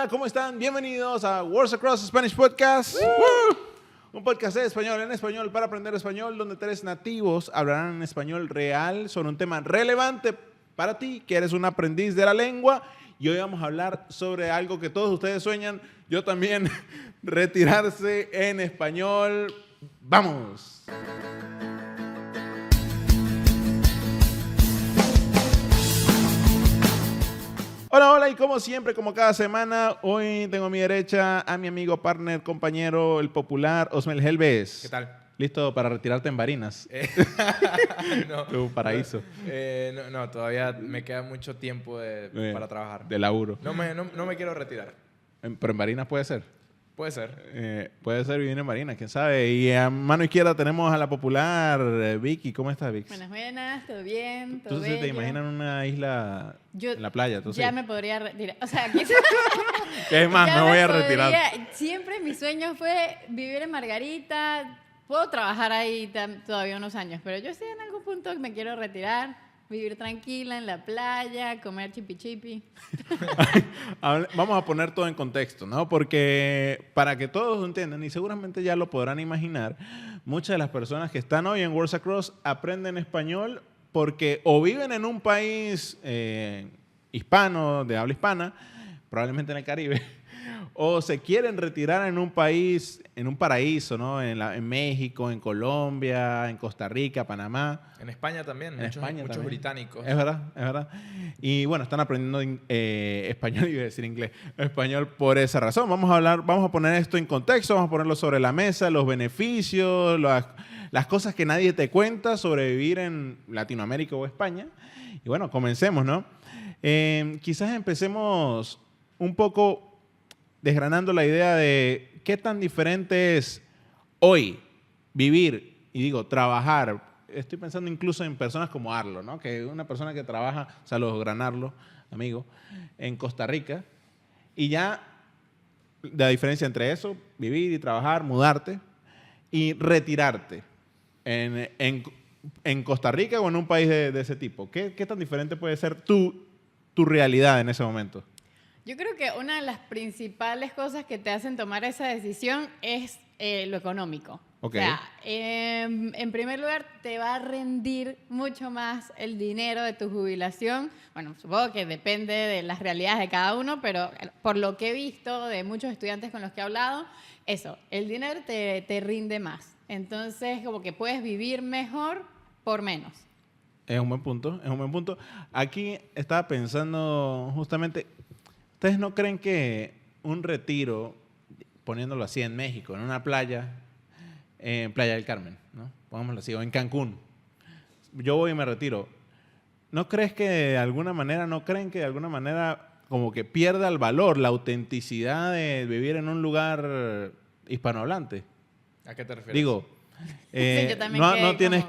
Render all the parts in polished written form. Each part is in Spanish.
Hola, ¿cómo están? Bienvenidos a Words Across Spanish Podcast. ¡Woo! Un podcast de español en español para aprender español, donde 3 nativos hablarán en español real sobre un tema relevante para ti, que eres un aprendiz de la lengua. Y hoy vamos a hablar sobre algo que todos ustedes sueñan, yo también, retirarse en español. ¡Vamos! Hola, hola, y como siempre, como cada semana, hoy tengo a mi derecha a mi amigo, partner, compañero, el popular Osmel Helves. ¿Qué tal? ¿Listo para retirarte en Barinas? No, Tu paraíso. no, todavía me queda mucho tiempo para trabajar. De laburo. No me quiero retirar. Pero en Barinas puede ser. Puede ser. Puede ser vivir en Barinas, quién sabe. Y a mano izquierda tenemos a la popular Vicky. ¿Cómo estás, Vicky? Buenas, ¿todo bien? ¿Todo ¿Tú sí te bello? imaginas en una isla en la playa? ¿Tú ya sí? me podría retirar. O sea, aquí ¿Qué es más? ya Me voy a retirar. Siempre mi sueño fue vivir en Margarita. Puedo trabajar ahí todavía unos años, pero yo sí en algún punto me quiero retirar, vivir tranquila en la playa, comer chipi chipi. Vamos a poner todo en contexto, ¿no? Porque para que todos lo entiendan, y seguramente ya lo podrán imaginar, muchas de las personas que están hoy en Words Across aprenden español porque o viven en un país hispano, de habla hispana, probablemente en el Caribe, o se quieren retirar en un país, en un paraíso, ¿no? En México, en Colombia, en Costa Rica, Panamá. En España también. En muchos España también. británicos. Es verdad, es verdad. Y bueno, están aprendiendo español, iba a decir inglés, español por esa razón. Vamos a poner esto en contexto, vamos a ponerlo sobre la mesa, los beneficios, las cosas que nadie te cuenta sobre vivir en Latinoamérica o España. Y bueno, comencemos, ¿no? Quizás empecemos un poco desgranando la idea de qué tan diferente es hoy vivir, y digo, trabajar. Estoy pensando incluso en personas como Arlo, ¿no? Que es una persona que trabaja, saludos, gran Arlo, amigo, en Costa Rica. Y ya la diferencia entre eso, vivir y trabajar, mudarte, y retirarte en Costa Rica o en un país de ese tipo. ¿Qué tan diferente puede ser tu realidad en ese momento? Yo creo que una de las principales cosas que te hacen tomar esa decisión es lo económico. Okay. O sea, en primer lugar, te va a rendir mucho más el dinero de tu jubilación. Bueno, supongo que depende de las realidades de cada uno, pero por lo que he visto de muchos estudiantes con los que he hablado, eso, el dinero te rinde más. Entonces, como que puedes vivir mejor por menos. Es un buen punto, es un buen punto. Aquí estaba pensando justamente, ¿ustedes no creen que un retiro, poniéndolo así en México, en una playa, en Playa del Carmen, ¿no? Pongámoslo así, o en Cancún, yo voy y me retiro, ¿no creen que de alguna manera como que pierda el valor, la autenticidad de vivir en un lugar hispanohablante? ¿A qué te refieres? Digo, Sí, yo también no tienes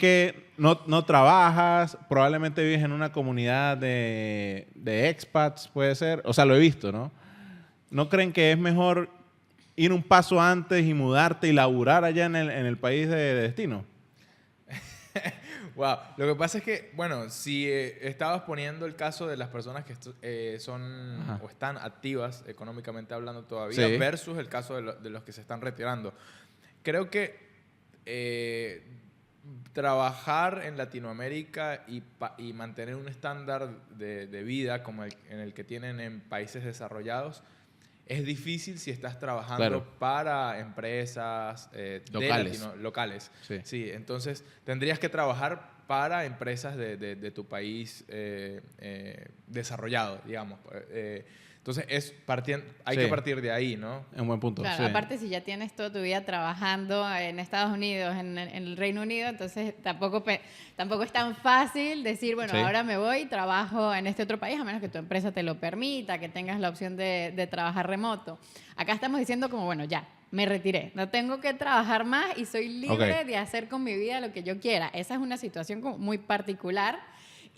no trabajas, probablemente vives en una comunidad de expats, puede ser, o sea, lo he visto, ¿no? ¿No creen que es mejor ir un paso antes y mudarte y laburar allá en el país de destino? Wow. Lo que pasa es que, bueno, si estabas poniendo el caso de las personas que son Ajá. o están activas económicamente hablando todavía, Sí. versus el caso de los que se están retirando. Creo que trabajar en Latinoamérica y mantener un estándar de vida como en el que tienen en países desarrollados es difícil si estás trabajando Claro. para empresas locales. Sí. Sí, entonces tendrías que trabajar para empresas de tu país desarrollado, digamos. Entonces hay Sí. que partir de ahí, ¿no? Es un buen punto. Claro, sí. aparte si ya tienes toda tu vida trabajando en Estados Unidos, en el Reino Unido, entonces tampoco es tan fácil decir, bueno, Sí. ahora me voy y trabajo en este otro país, a menos que tu empresa te lo permita, que tengas la opción de trabajar remoto. Acá estamos diciendo como, bueno, ya, me retiré, no tengo que trabajar más y soy libre Ok. de hacer con mi vida lo que yo quiera. Esa es una situación como muy particular.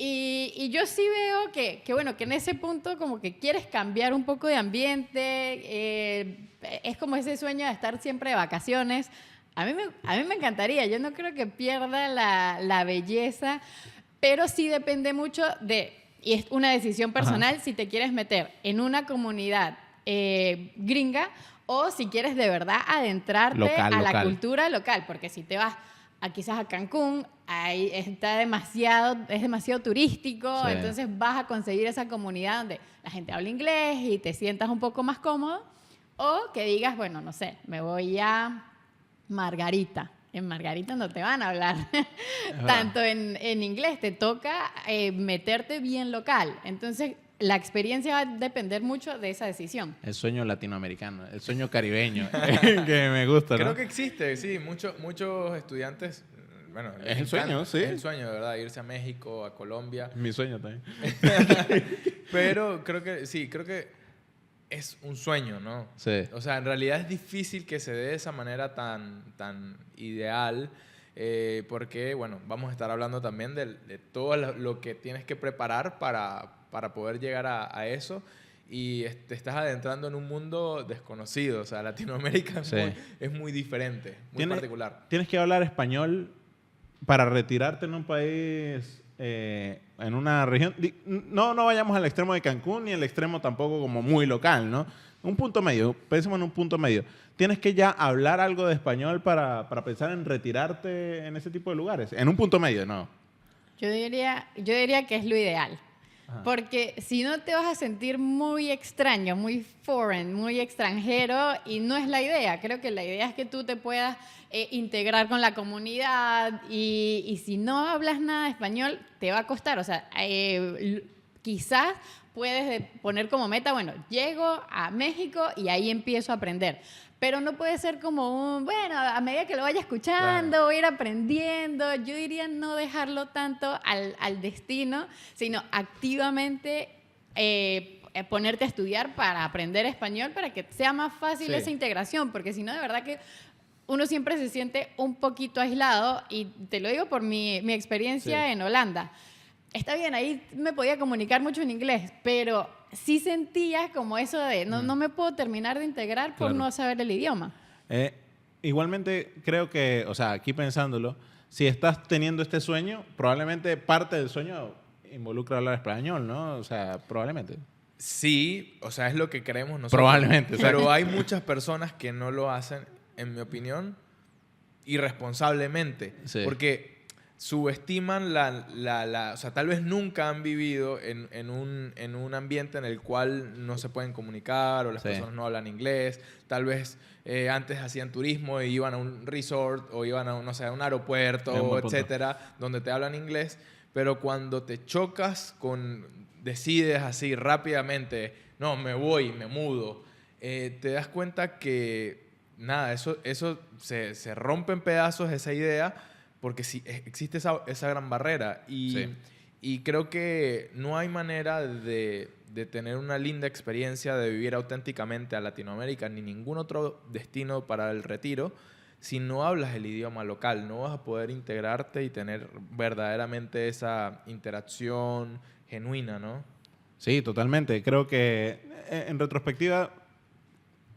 Y yo sí veo que en ese punto como que quieres cambiar un poco de ambiente, es como ese sueño de estar siempre de vacaciones. A mí me encantaría, yo no creo que pierda la belleza, pero sí depende mucho y es una decisión personal, si te quieres meter en una comunidad gringa, o si quieres de verdad adentrarte Local, a la local. cultura local, porque si te vas quizás a Cancún, ahí es demasiado turístico, Sí. entonces vas a conseguir esa comunidad donde la gente habla inglés y te sientas un poco más cómodo, o que digas, bueno, no sé, me voy a Margarita. En Margarita no te van a hablar tanto en inglés, te toca meterte bien local. Entonces, la experiencia va a depender mucho de esa decisión. El sueño latinoamericano, el sueño caribeño, que me gusta, ¿no? Creo que existe, sí. Muchos estudiantes, bueno, les Es el sueño, encanta, sí. Es el sueño, de verdad, irse a México, a Colombia. Mi sueño también. Pero creo que es un sueño, ¿no? Sí. O sea, en realidad es difícil que se dé de esa manera tan ideal, porque, bueno, vamos a estar hablando también de todo lo que tienes que preparar para poder llegar a eso. Y te estás adentrando en un mundo desconocido. O sea, Latinoamérica Sí. es muy diferente, muy particular. Tienes que hablar español para retirarte en un país, en una región. No vayamos al extremo de Cancún ni al extremo tampoco como muy local, ¿no? Un punto medio, pensemos en un punto medio. Tienes que ya hablar algo de español para pensar en retirarte en ese tipo de lugares. En un punto medio, no. Yo diría que es lo ideal. Ajá. Porque si no te vas a sentir muy extraño, muy foreign, muy extranjero, y no es la idea. Creo que la idea es que tú te puedas integrar con la comunidad, y si no hablas nada de español, te va a costar. O sea, quizás puedes poner como meta, bueno, llego a México y ahí empiezo a aprender. Pero no puede ser como bueno, a medida que lo vaya escuchando, Claro. voy a ir aprendiendo. Yo diría no dejarlo tanto al destino, sino activamente ponerte a estudiar para aprender español, para que sea más fácil Sí. esa integración, porque si no, de verdad que uno siempre se siente un poquito aislado, y te lo digo por mi experiencia Sí. en Holanda. Está bien, ahí me podía comunicar mucho en inglés, pero sí sentía como eso de no me puedo terminar de integrar por Claro. no saber el idioma. Igualmente, creo que, o sea, aquí pensándolo, si estás teniendo este sueño, probablemente parte del sueño involucra hablar español, ¿no? O sea, probablemente. Sí, o sea, es lo que creemos nosotros. Probablemente, Pero exacto. hay muchas personas que no lo hacen, en mi opinión, irresponsablemente. Sí. Porque subestiman o sea, tal vez nunca han vivido en un ambiente en el cual no se pueden comunicar, o las Sí. personas no hablan inglés. Tal vez antes hacían turismo y iban a un resort o iban a, no sé, a un Es un aeropuerto, buen punto. etcétera, donde te hablan inglés. Pero cuando te chocas decides así rápidamente, no, me voy, me mudo, te das cuenta que nada, eso se rompe en pedazos, esa idea, porque sí, existe esa gran barrera. Sí. Y creo que no hay manera de tener una linda experiencia, de vivir auténticamente a Latinoamérica, ni ningún otro destino para el retiro, si no hablas el idioma local. No vas a poder integrarte y tener verdaderamente esa interacción genuina, ¿no? Sí, totalmente. Creo que en retrospectiva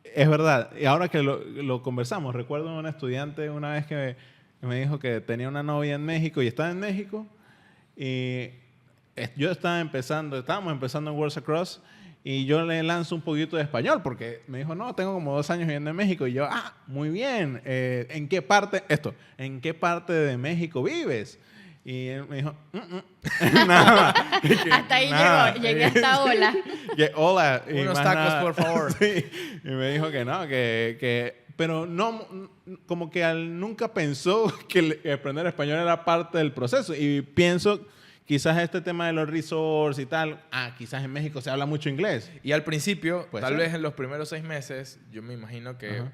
es verdad. Y ahora que lo conversamos, recuerdo un estudiante una vez que me dijo que tenía una novia en México y estaba en México, y estábamos empezando en Worlds Across, y yo le lanzo un poquito de español porque me dijo, no, tengo como 2 años viviendo en México. Y yo, muy bien. ¿En qué parte de México vives? Y él me dijo, nada más. Hasta ahí Nada. llegué a esta ola. Que, hola. y Unos más tacos, nada. por favor. Sí. Y me dijo que no, pero no, como que nunca pensó que aprender español era parte del proceso. Y pienso, quizás este tema de los resorts y tal, quizás en México se habla mucho inglés. Y al principio, Puede tal ser. vez en los primeros 6 meses, yo me imagino que Ajá.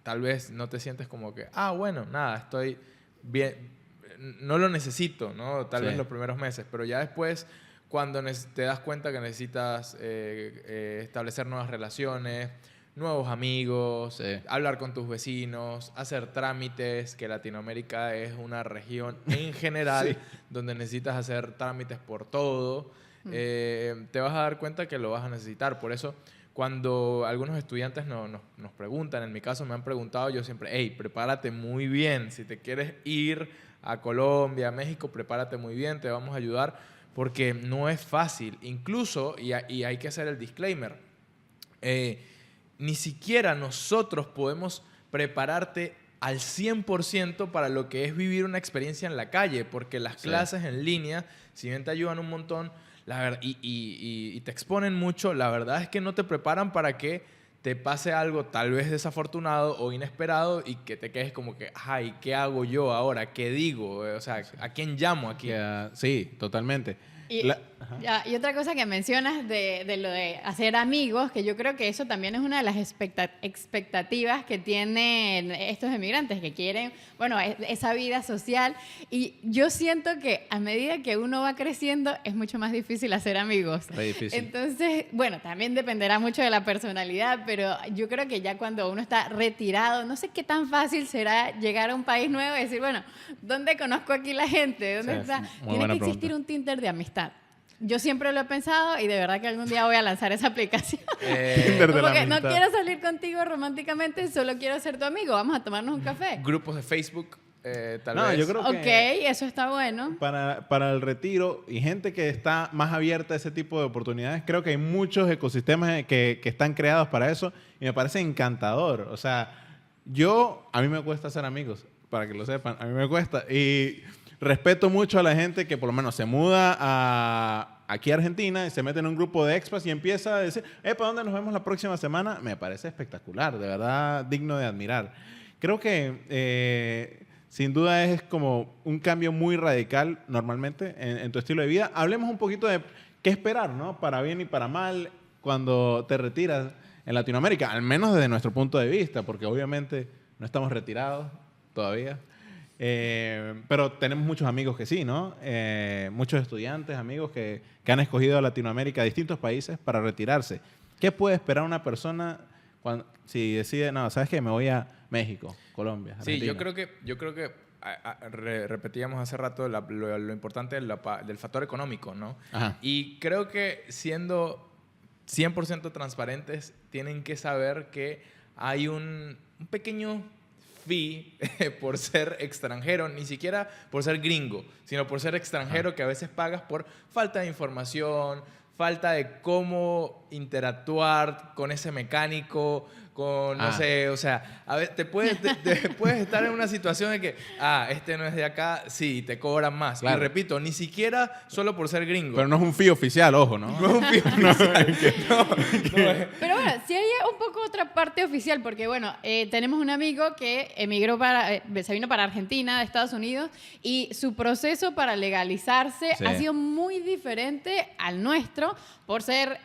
tal vez no te sientes como que, bueno, nada, estoy bien, no lo necesito, ¿no? Tal Sí. vez los primeros meses, pero ya después, cuando te das cuenta que necesitas establecer nuevas relaciones, nuevos amigos, Sí. hablar con tus vecinos, hacer trámites, que Latinoamérica es una región en general Sí. donde necesitas hacer trámites por todo, te vas a dar cuenta que lo vas a necesitar. Por eso, cuando algunos estudiantes nos preguntan, en mi caso me han preguntado, yo siempre, hey, prepárate muy bien. Si te quieres ir a Colombia, a México, prepárate muy bien, te vamos a ayudar, porque no es fácil. Incluso, y hay que hacer el disclaimer, ni siquiera nosotros podemos prepararte al 100% para lo que es vivir una experiencia en la calle, porque las clases en línea, si bien te ayudan un montón y te exponen mucho, la verdad es que no te preparan para que te pase algo tal vez desafortunado o inesperado y que te quedes como que, ay, ¿qué hago yo ahora? ¿Qué digo? O sea, ¿a quién llamo aquí? Sí, totalmente. Y y otra cosa que mencionas de lo de hacer amigos, que yo creo que eso también es una de las expectativas que tienen estos emigrantes, que quieren, bueno, esa vida social. Y yo siento que a medida que uno va creciendo es mucho más difícil hacer amigos. Muy difícil. Entonces, bueno, también dependerá mucho de la personalidad, pero yo creo que ya cuando uno está retirado, no sé qué tan fácil será llegar a un país nuevo y decir, bueno, ¿dónde conozco aquí la gente? ¿Dónde Sí, está? muy Tiene buena que existir pregunta. un Tinder de amistad. Yo siempre lo he pensado y de verdad que algún día voy a lanzar esa aplicación. Tinder de Como la que no amistad. quiero salir contigo románticamente, solo quiero ser tu amigo. Vamos a tomarnos un café. Grupos de Facebook, tal No, vez. yo creo que Ok, eso está bueno. para el retiro y gente que está más abierta a ese tipo de oportunidades, creo que hay muchos ecosistemas que están creados para eso y me parece encantador. O sea, a mí me cuesta hacer amigos, para que lo sepan, a mí me cuesta. Y respeto mucho a la gente que por lo menos se muda aquí a Argentina y se mete en un grupo de expats y empieza a decir, ¿para dónde nos vemos la próxima semana? Me parece espectacular, de verdad digno de admirar. Creo que sin duda es como un cambio muy radical normalmente en tu estilo de vida. Hablemos un poquito de qué esperar, ¿no? Para bien y para mal cuando te retiras en Latinoamérica, al menos desde nuestro punto de vista, porque obviamente no estamos retirados todavía. Pero tenemos muchos amigos que sí, ¿no? Muchos estudiantes, amigos que han escogido a Latinoamérica, distintos países, para retirarse. ¿Qué puede esperar una persona si decide, no, ¿sabes qué? Me voy a México, Colombia, Argentina? Sí, yo creo que repetíamos hace rato lo importante del factor económico, ¿no? Ajá. Y creo que siendo 100% transparentes, tienen que saber que hay un pequeño fee por ser extranjero, ni siquiera por ser gringo, sino por ser extranjero, que a veces pagas por falta de información, falta de cómo interactuar con ese mecánico, no sé, o sea, a ver, te puedes estar en una situación de que, este no es de acá, sí, te cobran más. Claro. Y repito, ni siquiera solo por ser gringo. Pero no es un fee oficial, ojo, ¿no? No es un fee oficial. Pero bueno, sí hay un poco otra parte oficial, porque bueno, tenemos un amigo que emigró se vino para Argentina, de Estados Unidos, y su proceso para legalizarse Sí. ha sido muy diferente al nuestro, por ser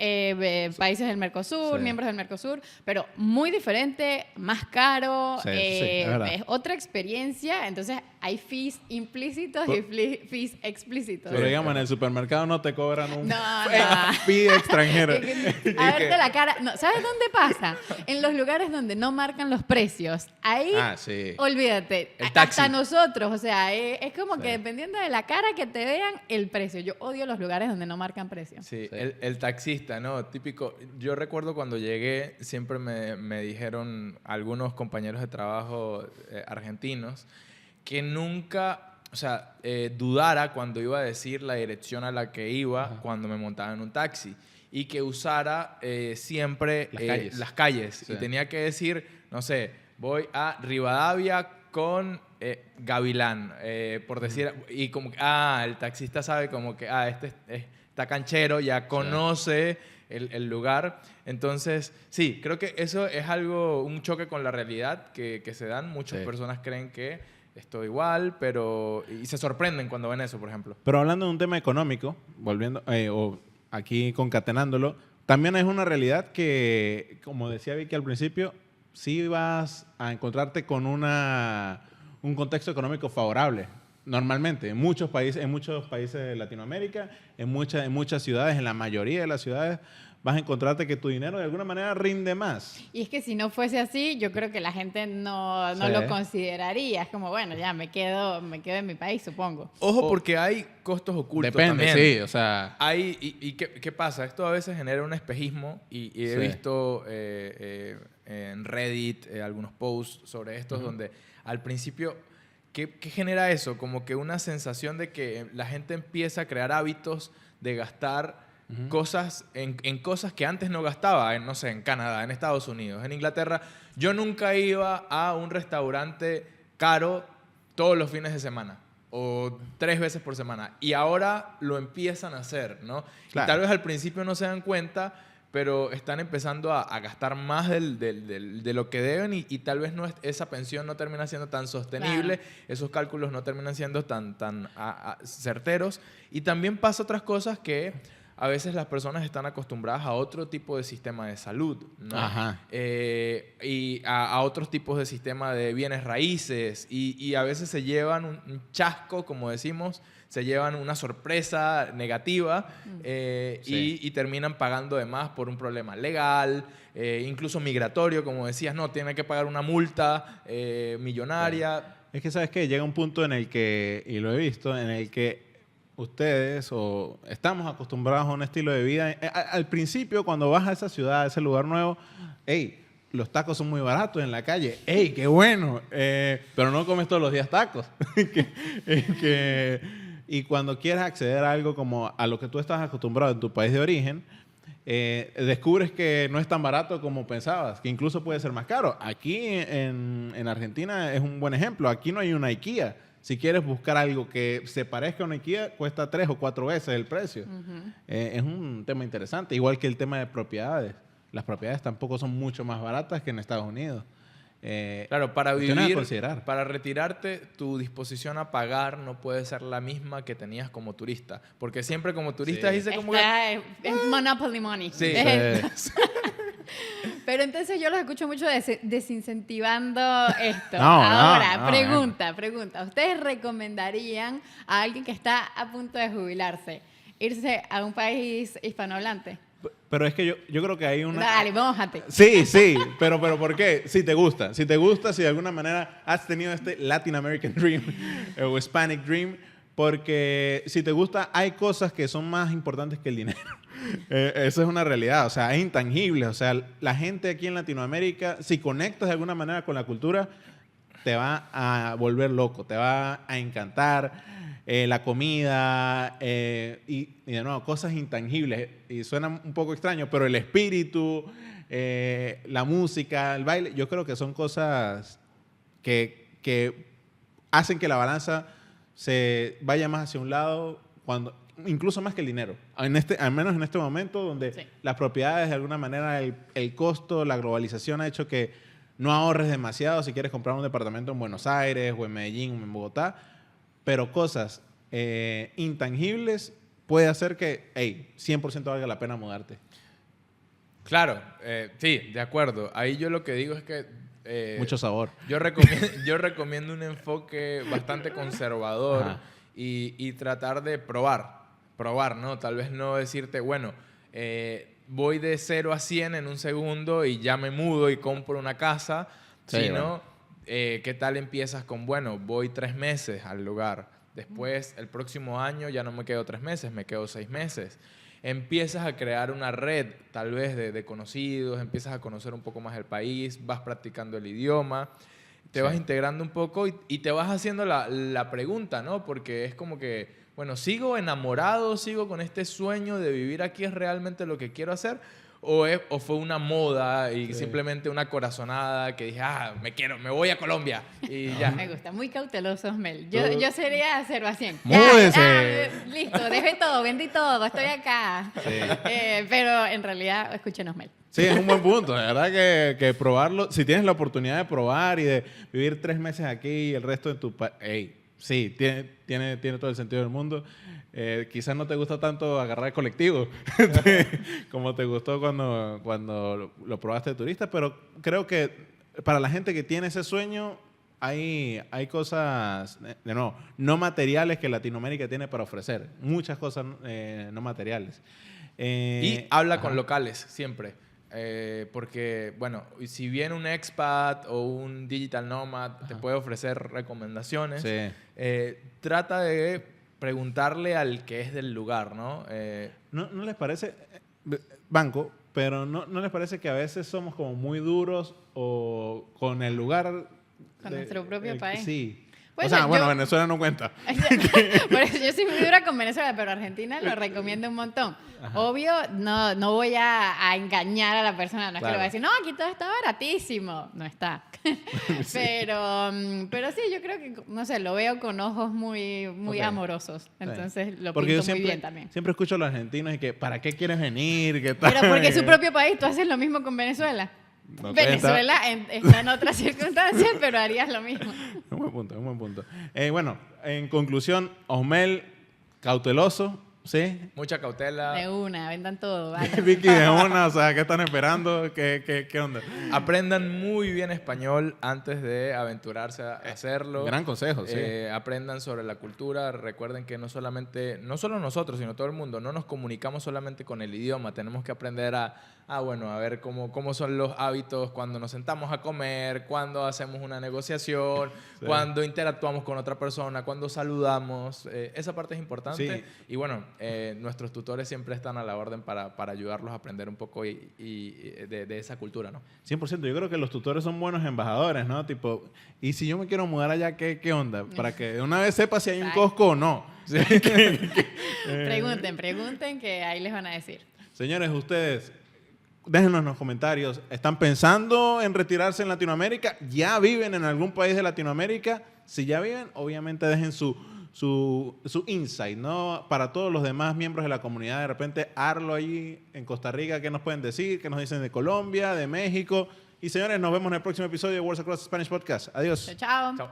países del Mercosur, Sí. miembros del Mercosur, pero muy diferente, más caro, Sí, es verdad. es otra experiencia, entonces hay fees implícitos y fees explícitos. Pero digamos, en el supermercado no te cobran un No. fee extranjero. A verte la cara. No, ¿sabes dónde pasa? En los lugares donde no marcan los precios. Ahí, Sí. olvídate. El taxi. Hasta nosotros. O sea, es como Sí. que dependiendo de la cara que te vean, el precio. Yo odio los lugares donde no marcan precios. Sí, Sí. el taxista, ¿no? Típico. Yo recuerdo cuando llegué, siempre me dijeron algunos compañeros de trabajo argentinos que nunca, o sea, dudara cuando iba a decir la dirección a la que iba cuando me montaba en un taxi y que usara siempre Las calles. Sí. Y tenía que decir, no sé, voy a Rivadavia con Gavilán, por decir, y como que, el taxista sabe como que, está canchero, ya conoce el lugar. Entonces, sí, creo que eso es un choque con la realidad que se dan. Muchas personas creen que esto igual, y se sorprenden cuando ven eso, por ejemplo. Pero hablando de un tema económico, volviendo, o aquí concatenándolo, también es una realidad que, como decía Vicky al principio, sí vas a encontrarte con un contexto económico favorable. Normalmente, en muchos países de Latinoamérica, en muchas ciudades, en la mayoría de las ciudades, vas a encontrarte que tu dinero de alguna manera rinde más. Y es que si no fuese así, yo creo que la gente no lo consideraría. Es como, bueno, ya me quedo en mi país, supongo. Ojo, porque hay costos ocultos Depende, también. sí, o sea... ¿Qué pasa? Esto a veces genera un espejismo y he visto en Reddit algunos posts sobre esto donde al principio, ¿qué genera eso? Como que una sensación de que la gente empieza a crear hábitos de gastar cosas, en cosas que antes no gastaba, no sé, en Canadá, en Estados Unidos, en Inglaterra. Yo nunca iba a un restaurante caro todos los fines de semana o 3 veces por semana. Y ahora lo empiezan a hacer, ¿no? Claro. Y tal vez al principio no se dan cuenta, pero están empezando a gastar más de lo que deben y tal vez esa pensión no termina siendo tan sostenible, Claro. esos cálculos no terminan siendo tan certeros. Y también pasa otras cosas que a veces las personas están acostumbradas a otro tipo de sistema de salud, ¿no? Ajá. Y a otros tipos de sistema de bienes raíces y a veces se llevan un chasco, como decimos, se llevan una sorpresa negativa Sí. y terminan pagando de más por un problema legal, incluso migratorio, como decías, no, tienen que pagar una multa millonaria. Es que, ¿sabes qué? Llega un punto en el que, y lo he visto, en el que ustedes o estamos acostumbrados a un estilo de vida. Al principio, cuando vas a esa ciudad, a ese lugar nuevo, hey, los tacos son muy baratos en la calle. ¡Ey, qué bueno! Pero no comes todos los días tacos. Y cuando quieres acceder a algo como a lo que tú estás acostumbrado en tu país de origen, descubres que no es tan barato como pensabas, que incluso puede ser más caro. Aquí en Argentina es un buen ejemplo. Aquí no hay una IKEA. Si quieres buscar algo que se parezca a una IKEA, cuesta 3 o 4 veces el precio. Es un tema interesante. Igual que el tema de propiedades. Las propiedades tampoco son mucho más baratas que en Estados Unidos. Claro, para cuestiones a vivir, considerar. para retirarte, tu disposición a pagar no puede ser la misma que tenías como turista. Porque siempre como turista Sí. dice como que... Es Monopoly Money. Sí. Pero entonces yo los escucho mucho desincentivando esto. No, Ahora, no, pregunta. ¿Ustedes recomendarían a alguien que está a punto de jubilarse irse a un país hispanohablante? Pero es que yo creo que hay una... Dale, mójate. Sí, pero ¿por qué? Si te gusta, si de alguna manera has tenido este Latin American Dream o Hispanic Dream, porque si te gusta, hay cosas que son más importantes que el dinero. Eso es una realidad, o sea, es intangible. O sea, la gente aquí en Latinoamérica, si conectas de alguna manera con la cultura, te va a volver loco, te va a encantar. La comida y de nuevo, cosas intangibles. Y suena un poco extraño, pero el espíritu, la música, el baile, yo creo que son cosas que hacen que la balanza se vaya más hacia un lado, incluso más que el dinero. Al menos en este momento, donde Sí. las propiedades, de alguna manera, el costo, la globalización ha hecho que no ahorres demasiado si quieres comprar un departamento en Buenos Aires o en Medellín o en Bogotá. Pero cosas intangibles puede hacer que, 100% valga la pena mudarte. Claro, sí, de acuerdo. Ahí yo lo que digo es que... Mucho sabor. Yo recomiendo un enfoque bastante conservador Ajá. y tratar de probar, ¿no? Tal vez no decirte, bueno, voy de 0 a 100 en un segundo y ya me mudo y compro una casa, Sí, sino, bueno. ¿qué tal empiezas con, bueno, voy 3 meses al lugar, después el próximo año ya no me quedo 3 meses, me quedo 6 meses. Empiezas a crear una red, tal vez, de conocidos, empiezas a conocer un poco más el país, vas practicando el idioma, te vas integrando un poco y te vas haciendo la pregunta, ¿no? Porque es como que, bueno, ¿sigo enamorado, sigo con este sueño de vivir aquí, es realmente lo que quiero hacer? ¿O fue una moda y simplemente una corazonada que dije, me voy a Colombia y ya? Me gusta, muy cauteloso, Mel. Yo sería 0 a 100. ¡Múdese! Listo, dejé todo, vendí todo, estoy acá. Pero en realidad, escúchenos, Mel. Sí, es un buen punto. De verdad que probarlo, si tienes la oportunidad de probar y de vivir 3 meses aquí y el resto en tu país, sí, tiene todo el sentido del mundo. Quizás no te gusta tanto agarrar el colectivo como te gustó cuando lo probaste de turista, pero creo que para la gente que tiene ese sueño hay cosas, de nuevo, no materiales que Latinoamérica tiene para ofrecer. Muchas cosas no materiales. Y habla Ajá. con locales siempre. Porque, bueno, si viene un expat o un digital nomad, te puede ofrecer recomendaciones. Sí. Trata de preguntarle al que es del lugar, ¿no? ¿No les parece, banco, pero no les parece que a veces somos como muy duros o con el lugar... Con nuestro propio país. Sí. Pues, o sea, bueno, yo- Venezuela no cuenta. Por eso yo soy muy dura con Venezuela, pero Argentina lo recomiendo un montón. Obvio, no voy a engañar a la persona, no es que le voy a decir, no, aquí todo está baratísimo. No está. Pero sí, yo creo que, no sé, lo veo con ojos muy Ok. amorosos. Entonces lo Porque yo pinto muy siempre, bien también. siempre escucho a los argentinos y que, ¿para qué quieres venir? ¿Qué tal? Pero porque es su propio país, tú haces lo mismo con Venezuela. No cuenta. Venezuela está en otras circunstancias, pero harías lo mismo. Un buen punto, un buen punto. Bueno, en conclusión, Osmel, cauteloso, ¿sí? Mucha cautela. De una, vendan todo. Vaya. Vicky de una, o sea, ¿qué están esperando? ¿Qué onda? Aprendan muy bien español antes de aventurarse a hacerlo. Gran consejo, sí. Aprendan sobre la cultura. Recuerden que no solo nosotros, sino todo el mundo, no nos comunicamos solamente con el idioma. Tenemos que aprender a ver cómo son los hábitos cuando nos sentamos a comer, cuando hacemos una negociación, Sí. cuando interactuamos con otra persona, cuando saludamos. Esa parte es importante. Sí. Y bueno, nuestros tutores siempre están a la orden para ayudarlos a aprender un poco de esa cultura, ¿no? 100%. Yo creo que los tutores son buenos embajadores, ¿no? Tipo, y si yo me quiero mudar allá, ¿qué onda? Para que de una vez sepa si hay un Exacto. Costco o no. Pregunten, que ahí les van a decir. Señores, ustedes, déjenos en los comentarios. ¿Están pensando en retirarse en Latinoamérica? ¿Ya viven en algún país de Latinoamérica? Si ya viven, obviamente dejen su insight, ¿no? Para todos los demás miembros de la comunidad, de repente, Arlo allí en Costa Rica, ¿qué nos pueden decir? ¿Qué nos dicen de Colombia, de México? Y señores, nos vemos en el próximo episodio de Words Across Spanish Podcast. Adiós. Chao. Chao.